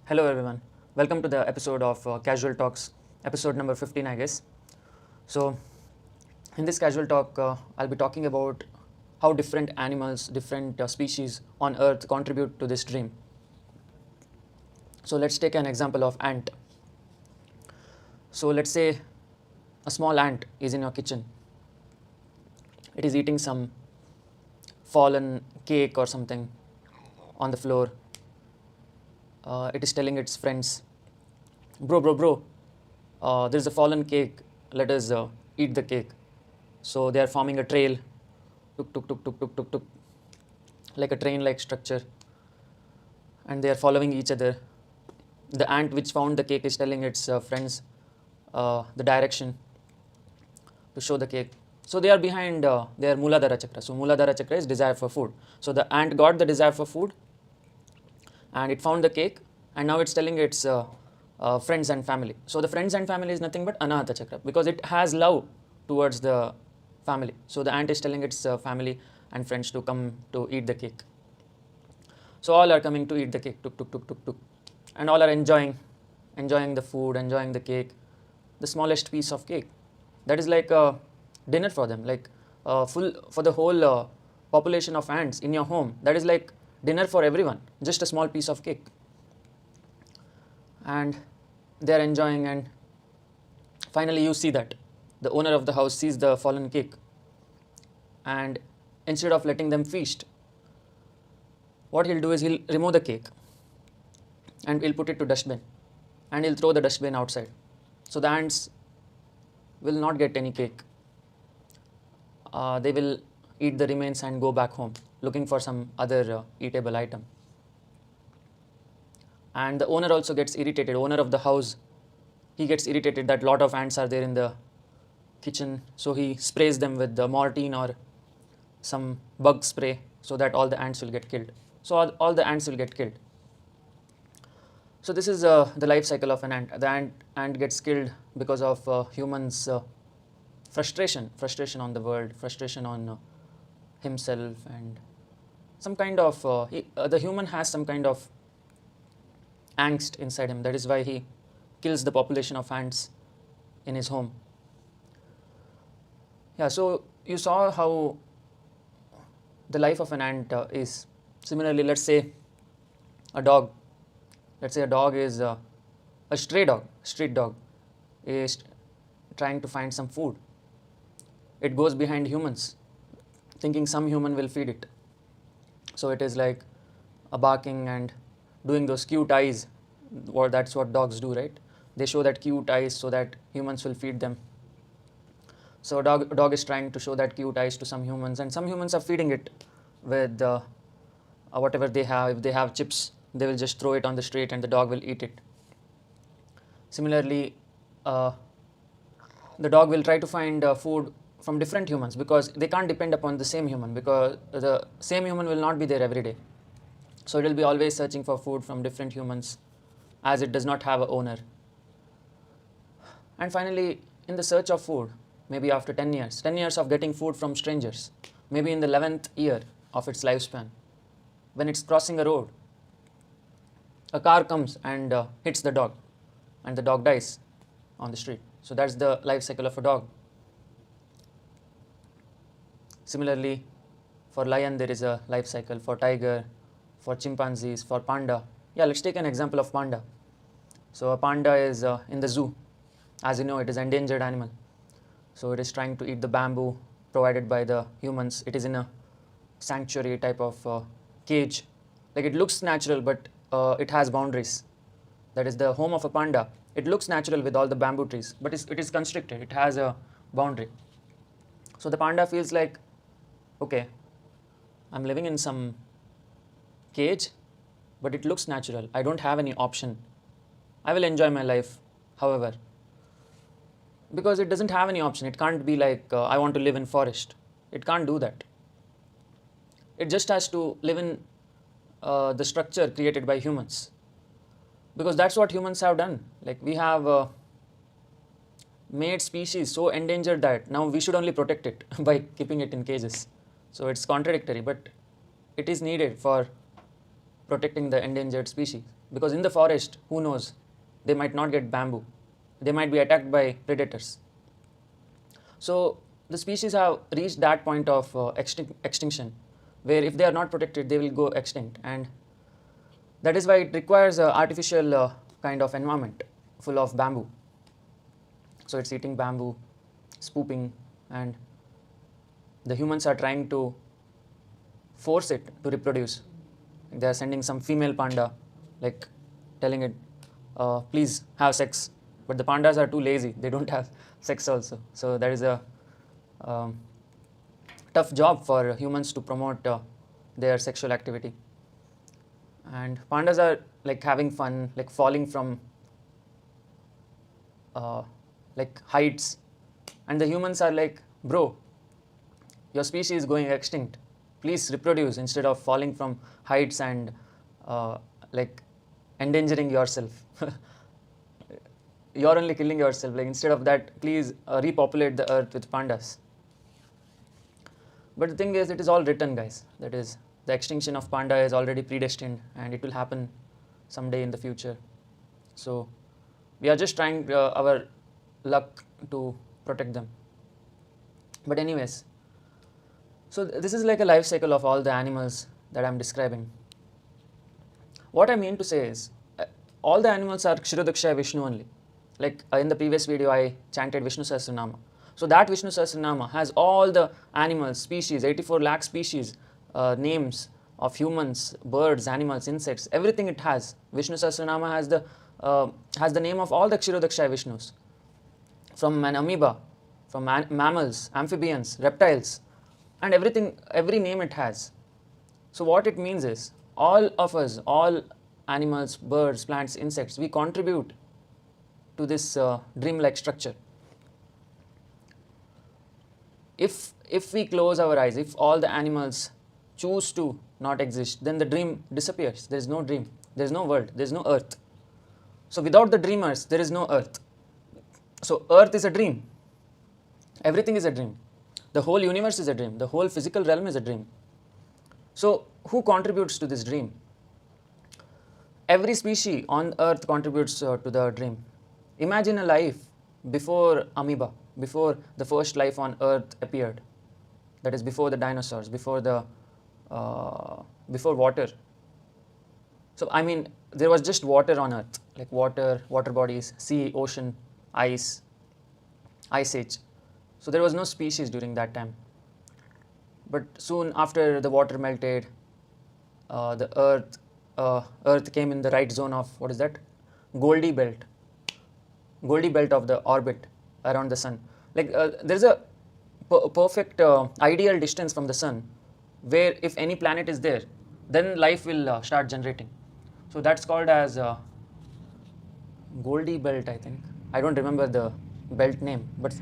Hello everyone, welcome to the episode of Casual Talks, episode number 15 I guess. So in this casual talk, I'll be talking about how different animals, different species on earth contribute to this dream. So let's take an example of ant. So let's say a small ant is in your kitchen. It is eating some fallen cake or something on the floor. It is telling its friends, bro, there's a fallen cake, let us eat the cake. So they are forming a trail, tuk tuk tuk tuk tuk tuk tuk, like a train-like structure, and they are following each other. The ant which found the cake is telling its friends the direction to show the cake. So they are behind their Muladhara Chakra. So Muladhara Chakra is desire for food. So the ant got the desire for food and it found the cake, and now it's telling its friends and family. So the friends and family is nothing but Anahata Chakra because it has love towards the family. So the ant is telling its family and friends to come to eat the cake. So all are coming to eat the cake, tuk tuk tuk tuk tuk, and all are enjoying the food, enjoying the cake, the smallest piece of cake. That is like a dinner for them, like full for the whole population of ants in your home. That is like dinner for everyone, just a small piece of cake. And they are enjoying, and finally you see that the owner of the house sees the fallen cake, and instead of letting them feast, what he'll do is he'll remove the cake and he'll put it to dustbin, and he'll throw the dustbin outside. So the ants will not get any cake. They will eat the remains and go back home looking for some other eatable item. And the owner also gets irritated. Owner of the house, he gets irritated that lot of ants are there in the kitchen, so he sprays them with the Mortine or some bug spray so that all the ants will get killed. So all the ants will get killed. So this is the life cycle of an ant. The ant gets killed because of humans' frustration on the world, frustration on himself, and some kind of the human has some kind of angst inside him. That is why he kills the population of ants in his home. Yeah, so you saw how the life of an ant is. Similarly, let's say a dog. Let's say a dog is a stray dog, street dog, is trying to find some food. It goes behind humans, thinking some human will feed it. So it is like barking and doing those cute eyes, or that's what dogs do, right? They show that cute eyes so that humans will feed them. So a dog is trying to show that cute eyes to some humans, and some humans are feeding it with whatever they have. If they have chips, they will just throw it on the street and the dog will eat it. Similarly, the dog will try to find food from different humans because they can't depend upon the same human, because the same human will not be there every day. So it will be always searching for food from different humans as it does not have an owner. And finally, in the search of food, maybe after 10 years of getting food from strangers, maybe in the 11th year of its lifespan, when it's crossing a road, a car comes and hits the dog, and the dog dies on the street. So that's the life cycle of a dog. Similarly, for lion there is a life cycle, for tiger, for chimpanzees, for panda. Yeah, let's take an example of panda. So a panda is in the zoo. As you know, it is an endangered animal. So it is trying to eat the bamboo provided by the humans. It is in a sanctuary type of cage. Like, it looks natural, but it has boundaries. That is the home of a panda. It looks natural with all the bamboo trees, but it is constricted. It has a boundary. So the panda feels like, okay, I'm living in some cage, but it looks natural. I don't have any option. I will enjoy my life, however, because it doesn't have any option. It can't be like, I want to live in forest. It can't do that. It just has to live in the structure created by humans, because that's what humans have done. Like, we have made species so endangered that now we should only protect it by keeping it in cages. So it's contradictory, but it is needed for protecting the endangered species. because in the forest, who knows, they might not get bamboo, they might be attacked by predators. So the species have reached that point of extinction, where if they are not protected, they will go extinct, and that is why it requires an artificial kind of environment full of bamboo. So it's eating bamboo, spooping, and the humans are trying to force it to reproduce. They are sending some female panda, like telling it, please have sex. But the pandas are too lazy, they don't have sex also. So that is a tough job for humans to promote their sexual activity. And pandas are like having fun, like falling from like heights, and the humans are like, bro, your species is going extinct, please reproduce instead of falling from heights and like endangering yourself. You're only killing yourself. Like, instead of that, please repopulate the earth with pandas. But the thing is, it is all written, guys. That is, the extinction of panda is already predestined, and it will happen someday in the future. So we are just trying our luck to protect them. But anyways, so this is like a life cycle of all the animals that I'm describing. What I mean to say is, all the animals are Kshirodakshaya Vishnu only. Like in the previous video, I chanted Vishnu Sahasranama. So that Vishnu Sahasranama has all the animals, species, 84 lakh species, names of humans, birds, animals, insects, everything it has. Vishnu Sahasranama has the name of all the Kshirodakshaya Vishnus. From an amoeba, from mammals, amphibians, reptiles, and everything, every name it has. So what it means is, all of us, all animals, birds, plants, insects, we contribute to this dream-like structure. If we close our eyes, if all the animals choose to not exist, then the dream disappears. There is no dream, there is no world, there is no earth. So without the dreamers, there is no earth. So earth is a dream. Everything is a dream. The whole universe is a dream. The whole physical realm is a dream. So who contributes to this dream? Every species on earth contributes to the dream. Imagine a life before amoeba, before the first life on earth appeared. That is, before the dinosaurs, before water. So I mean, there was just water on earth, like water bodies, sea, ocean, ice age. So there was no species during that time. But soon after the water melted, the earth came in the right zone of, what is that? Goldie belt of the orbit around the sun. Like there is a perfect ideal distance from the sun, where if any planet is there, then life will start generating. So that's called as Goldie belt, I think. I don't remember the belt name, but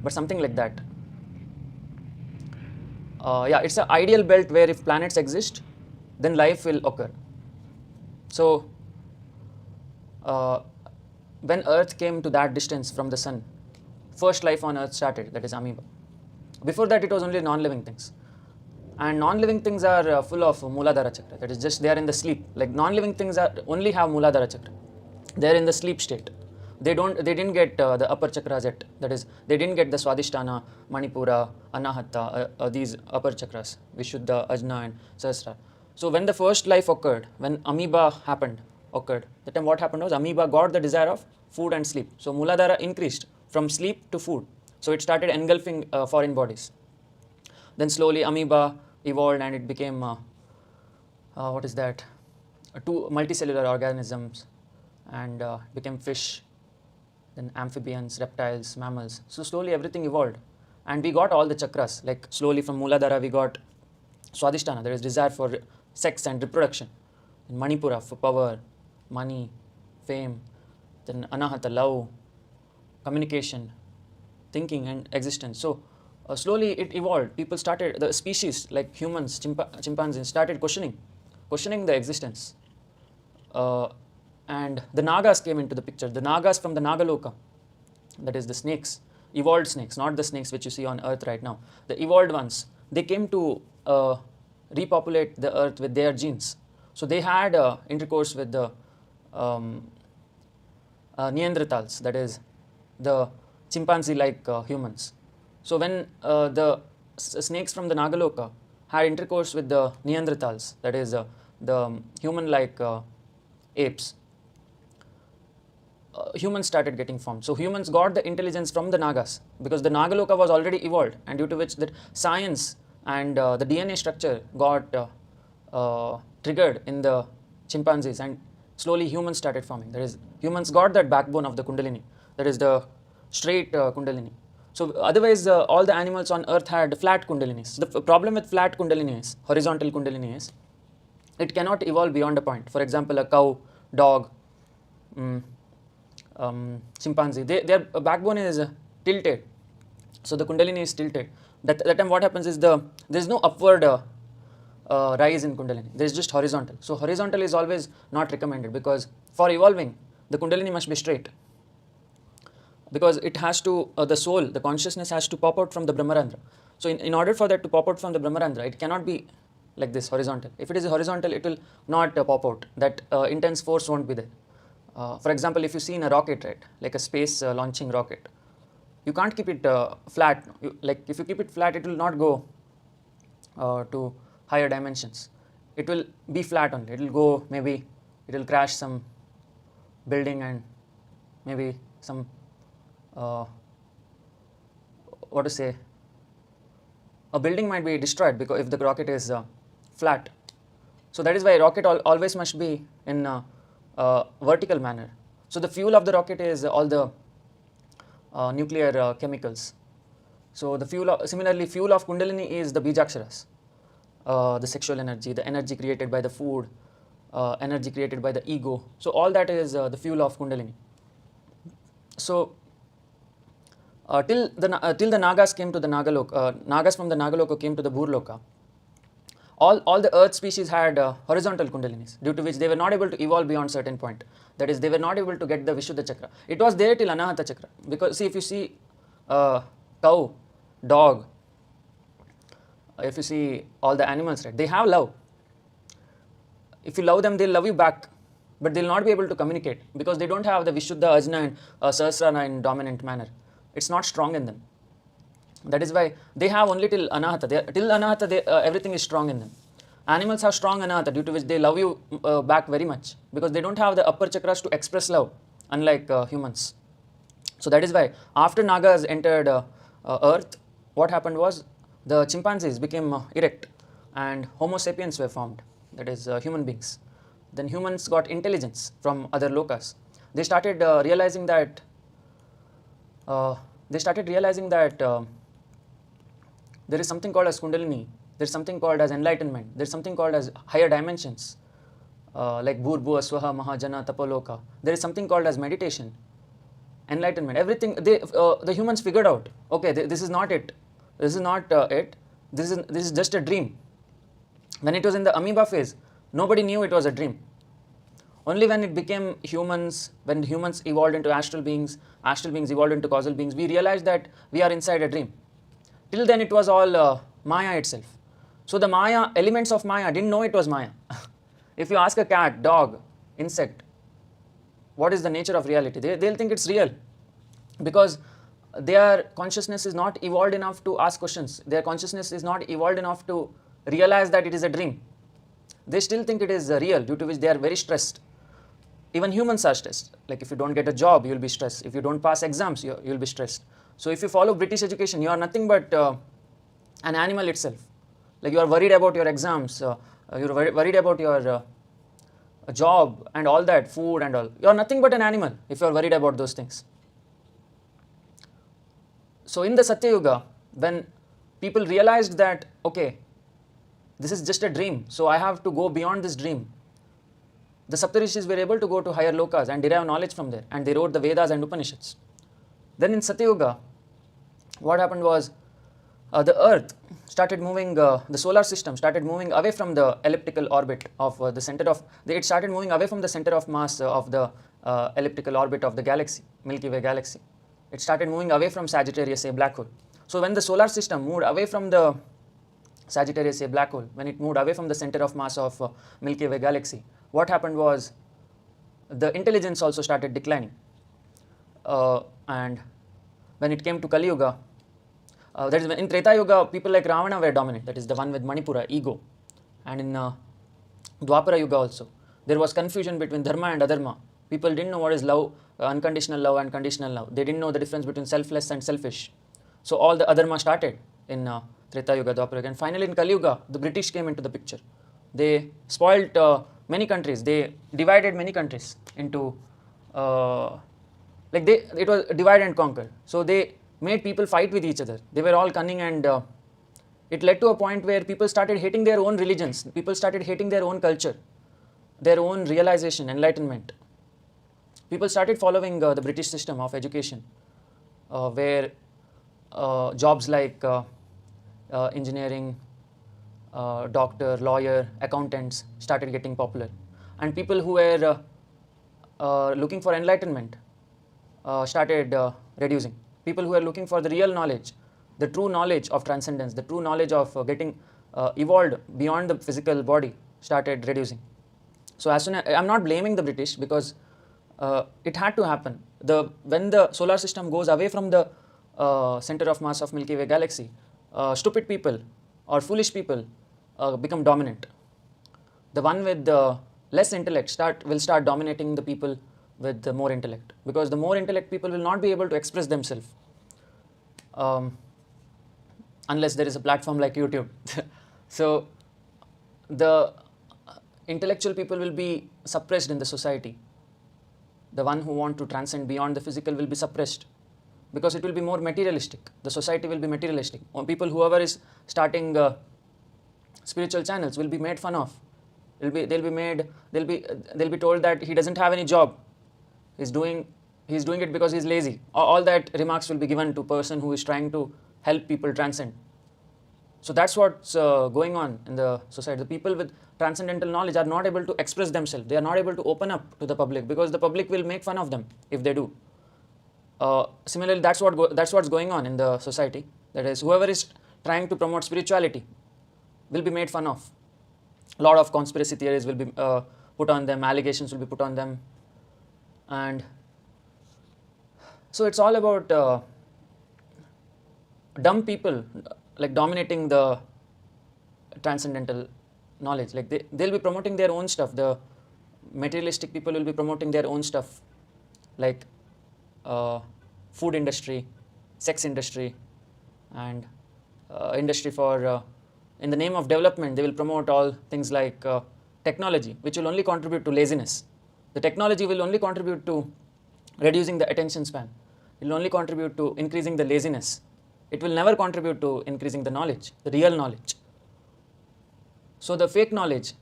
something like that. Yeah, it's an ideal belt where if planets exist, then life will occur. So when Earth came to that distance from the sun, first life on Earth started, that is amoeba. Before that, it was only non-living things. And non-living things are full of Mooladhara Chakra, that is just they are in the sleep. Like non-living things only have Mooladhara Chakra. They are in the sleep state. They didn't get the upper chakras yet. That is, they didn't get the Swadhisthana, Manipura, Anahata, these upper chakras, Vishuddha, Ajna, and Sahasrara. So when the first life occurred, when amoeba occurred, that time what happened was amoeba got the desire of food and sleep. So Mooladhara increased from sleep to food. So it started engulfing foreign bodies. Then slowly amoeba evolved and it became, what is that, two multicellular organisms, and became fish, then amphibians, reptiles, mammals. So slowly everything evolved, and we got all the chakras. Like slowly from Mooladhara we got Swadhisthana, there is desire for sex and reproduction. In Manipura for power, money, fame. Then Anahata, love, communication, thinking and existence. So slowly it evolved. People started, the species like humans, chimpanzees started questioning the existence. And the Nagas came into the picture. The Nagas from the Naga Loka, that is the snakes, evolved snakes, not the snakes which you see on earth right now. The evolved ones, they came to repopulate the earth with their genes. So they had intercourse with the um, Neanderthals, that is the chimpanzee-like humans. So when the snakes from the Naga Loka had intercourse with the Neanderthals, that is the human-like apes, humans started getting formed. So humans got the intelligence from the Nagas because the Naga Loka was already evolved, and due to which that science and the DNA structure got triggered in the chimpanzees, and slowly humans started forming. That is, humans got that backbone of the Kundalini, that is the straight Kundalini. So otherwise, all the animals on earth had flat Kundalinis. The problem with flat Kundalini is, horizontal Kundalini is, it cannot evolve beyond a point. For example, a cow, dog, chimpanzee, their backbone is tilted. So the Kundalini is tilted. That time what happens is there is no upward rise in Kundalini. There is just horizontal. So horizontal is always not recommended, because for evolving, the Kundalini must be straight. Because it has to, the soul, the consciousness has to pop out from the Brahmarandra. So in order for that to pop out from the Brahmarandra, it cannot be like this, horizontal. If it is horizontal, it will not pop out. That intense force won't be there. For example, if you see in a rocket, right, like a space launching rocket, you can't keep it flat. Like if you keep it flat, it will not go to higher dimensions. It will be flat only. It will go, maybe it will crash some building, and maybe some what to say, a building might be destroyed because if the rocket is flat. So that is why rocket always must be in vertical manner. So the fuel of the rocket is all the nuclear chemicals. So the fuel similarly, fuel of Kundalini is the Bijaksharas, the sexual energy, the energy created by the food, energy created by the ego. So all that is the fuel of Kundalini. So till the Nagas came to the Naga Loka, Nagas from the Naga Loka came to the Bhurloka. All the earth species had horizontal Kundalinis, due to which they were not able to evolve beyond certain point. That is, they were not able to get the Vishuddha Chakra. It was there till Anahata Chakra. Because see, if you see cow, dog, if you see all the animals, right, they have love. If you love them, they'll love you back. But they'll not be able to communicate because they don't have the Vishuddha, Ajna and Sahasrara in dominant manner. It's not strong in them. That is why they have only till Anahata. Till Anahata, everything is strong in them. Animals have strong Anahata, due to which they love you back very much, because they don't have the upper chakras to express love, unlike humans. So that is why after Nagas entered earth, what happened was the chimpanzees became erect and Homo sapiens were formed, that is human beings. Then humans got intelligence from other lokas. They started realizing that there is something called as Kundalini, there is something called as enlightenment, there is something called as higher dimensions, like Bhur-Bhuva Swaha Mahajana Tapoloka. There is something called as meditation, enlightenment, everything. The humans figured out, okay, this is not it, this is not it, this is just a dream. When it was in the amoeba phase, nobody knew it was a dream. Only when it became humans, when humans evolved into astral beings evolved into causal beings, we realized that we are inside a dream. Till then it was all Maya itself. So the Maya, elements of Maya didn't know it was Maya. If you ask a cat, dog, insect, what is the nature of reality, they'll think it's real, because their consciousness is not evolved enough to ask questions. Their consciousness is not evolved enough to realize that it is a dream. They still think it is real, due to which they are very stressed. Even humans are stressed. Like if you don't get a job, you'll be stressed. If you don't pass exams, you'll be stressed. So if you follow British education, you are nothing but an animal itself. Like you are worried about your exams, you're worried about your job and all that, food and all. You are nothing but an animal if you are worried about those things. So in the Satya Yuga, when people realized that, okay, this is just a dream, so I have to go beyond this dream, the Saptarishis were able to go to higher lokas and derive knowledge from there, and they wrote the Vedas and Upanishads. Then in Satya Yuga, what happened was the earth started moving, the solar system started moving away from the elliptical orbit of the center of, it started moving away from the center of mass of the elliptical orbit of the galaxy, Milky Way galaxy. It started moving away from Sagittarius, a black hole. So when the solar system moved away from the Sagittarius, a black hole, when it moved away from the center of mass of Milky Way galaxy, what happened was the intelligence also started declining. And when it came to Kali Yuga, that is, in Treta Yuga, people like Ravana were dominant, that is the one with Manipura, ego. And in Dwapara Yuga also, there was confusion between dharma and adharma. People didn't know what is love, unconditional love and conditional love. They didn't know the difference between selfless and selfish. So all the adharma started in Treta Yuga, Dwapara Yuga. And finally in Kali Yuga, the British came into the picture. They spoiled many countries. They divided many countries into, it was divide and conquer. So they made people fight with each other. They were all cunning, and it led to a point where people started hating their own religions. People started hating their own culture, their own realization, enlightenment. People started following the British system of education, where jobs like engineering, doctor, lawyer, accountants started getting popular. And people who were looking for enlightenment started reducing. People who were looking for the real knowledge, the true knowledge of transcendence, the true knowledge of getting evolved beyond the physical body started reducing. So as soon as, I'm not blaming the British, because it had to happen. When the solar system goes away from the center of mass of Milky Way galaxy, stupid people or foolish people become dominant. The one with less intellect will start dominating the people with the more intellect, because the more intellect people will not be able to express themselves unless there is a platform like YouTube. So the intellectual people will be suppressed in the society. The one who want to transcend beyond the physical will be suppressed, because it will be more materialistic. The society will be materialistic. Or people, whoever is starting spiritual channels, will be made fun of. They'll be told that he doesn't have any job. He's doing it because he's lazy. All that remarks will be given to a person who is trying to help people transcend. So that's what's going on in the society. The people with transcendental knowledge are not able to express themselves. They are not able to open up to the public, because the public will make fun of them if they do. Similarly, that's what's going on in the society. That is, whoever is trying to promote spirituality will be made fun of. A lot of conspiracy theories will be put on them. Allegations will be put on them. And so it's all about dumb people like dominating the transcendental knowledge. Like they'll be promoting their own stuff. The materialistic people will be promoting their own stuff, like food industry, sex industry, and industry for in the name of development, they will promote all things like technology, which will only contribute to laziness. The technology will only contribute to reducing the attention span. It will only contribute to increasing the laziness. It will never contribute to increasing the knowledge, the real knowledge. So the fake knowledge,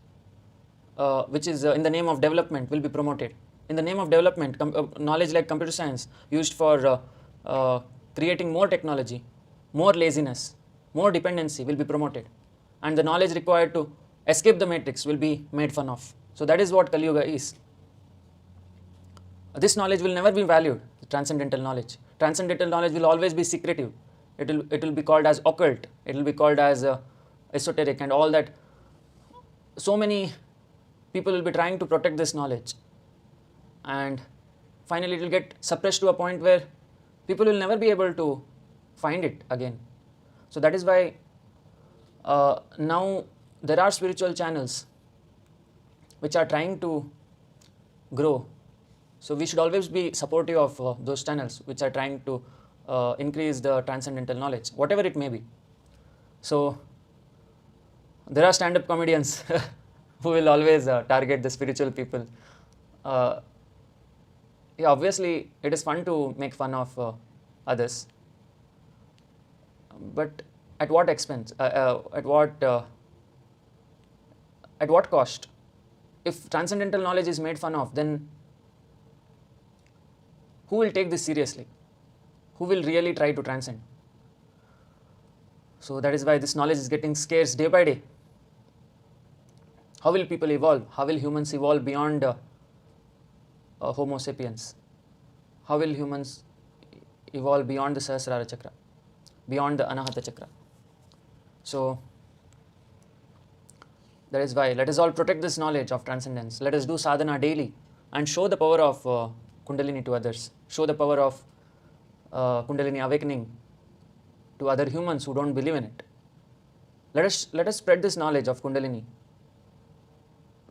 which is in the name of development, will be promoted. In the name of development, knowledge like computer science used for creating more technology, more laziness, more dependency will be promoted. And the knowledge required to escape the matrix will be made fun of. So that is what Kali Yuga is. This knowledge will never be valued, the transcendental knowledge. Transcendental knowledge will always be secretive. It will be called as occult. It will be called as esoteric and all that. So many people will be trying to protect this knowledge. And finally it will get suppressed to a point where people will never be able to find it again. So that is why now there are spiritual channels which are trying to grow. So we should always be supportive of those channels which are trying to increase the transcendental knowledge, whatever it may be. So there are stand-up comedians who will always target the spiritual people. Yeah, obviously it is fun to make fun of others, but at what expense? At what cost? If transcendental knowledge is made fun of, then who will take this seriously? Who will really try to transcend? So that is why this knowledge is getting scarce day by day. How will people evolve? How will humans evolve beyond Homo sapiens? How will humans evolve beyond the Sahasrara Chakra, beyond the Anahata Chakra? So that is why let us all protect this knowledge of transcendence. Let us do sadhana daily. and show the power of Kundalini to others, show the power of Kundalini awakening to other humans who don't believe in it. Let us spread this knowledge of Kundalini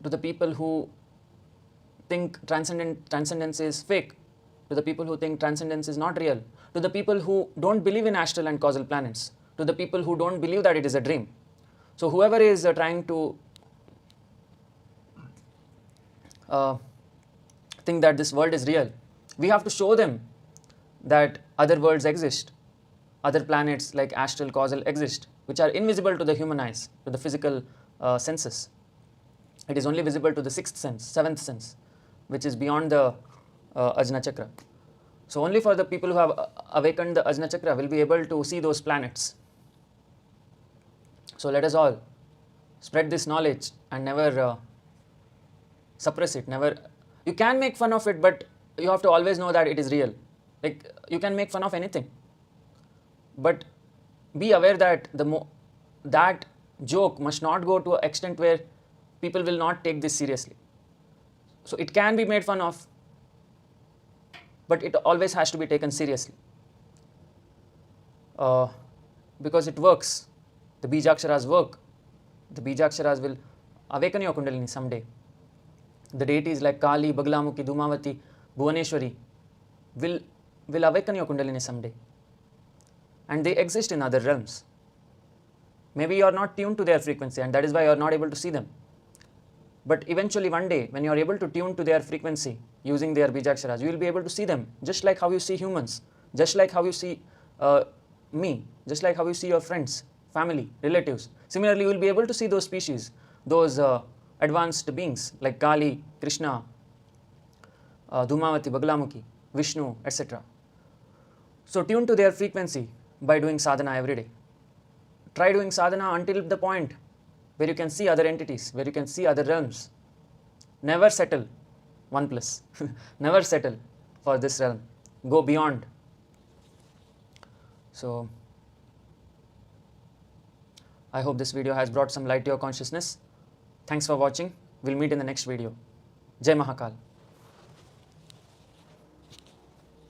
to the people who think transcendence is fake, to the people who think transcendence is not real, to the people who don't believe in astral and causal planets, to the people who don't believe that it is a dream. So whoever is trying to think that this world is real, we have to show them that other worlds exist, other planets like astral, causal exist, which are invisible to the human eyes, to the physical senses. It is only visible to the sixth sense, seventh sense, which is beyond the Ajna Chakra. So only for the people who have awakened the Ajna Chakra will be able to see those planets. So let us all spread this knowledge and never suppress it. Never. You can make fun of it, but you have to always know that it is real. Like, you can make fun of anything, but be aware that that joke must not go to an extent where people will not take this seriously. So it can be made fun of, but it always has to be taken seriously, because it works. The Bijaksharas work. The Bijaksharas will awaken your Kundalini someday. The deities like Kali, Baglamuki, Dhumavati, Bhuvaneshwari will awaken your Kundalini someday. And they exist in other realms. Maybe you are not tuned to their frequency, and that is why you are not able to see them. But eventually one day, when you are able to tune to their frequency using their Bijaksharas, you will be able to see them, just like how you see humans, just like how you see me, just like how you see your friends, family, relatives. Similarly, you will be able to see those species, those advanced beings like Kali, Krishna, Dhumavati, Baglamuki, Vishnu, etc. So tune to their frequency by doing sadhana every day. Try doing sadhana until the point where you can see other entities, where you can see other realms. Never settle, 1+. Never settle for this realm. Go beyond. So I hope this video has brought some light to your consciousness. Thanks for watching. We'll meet in the next video. Jai Mahakal.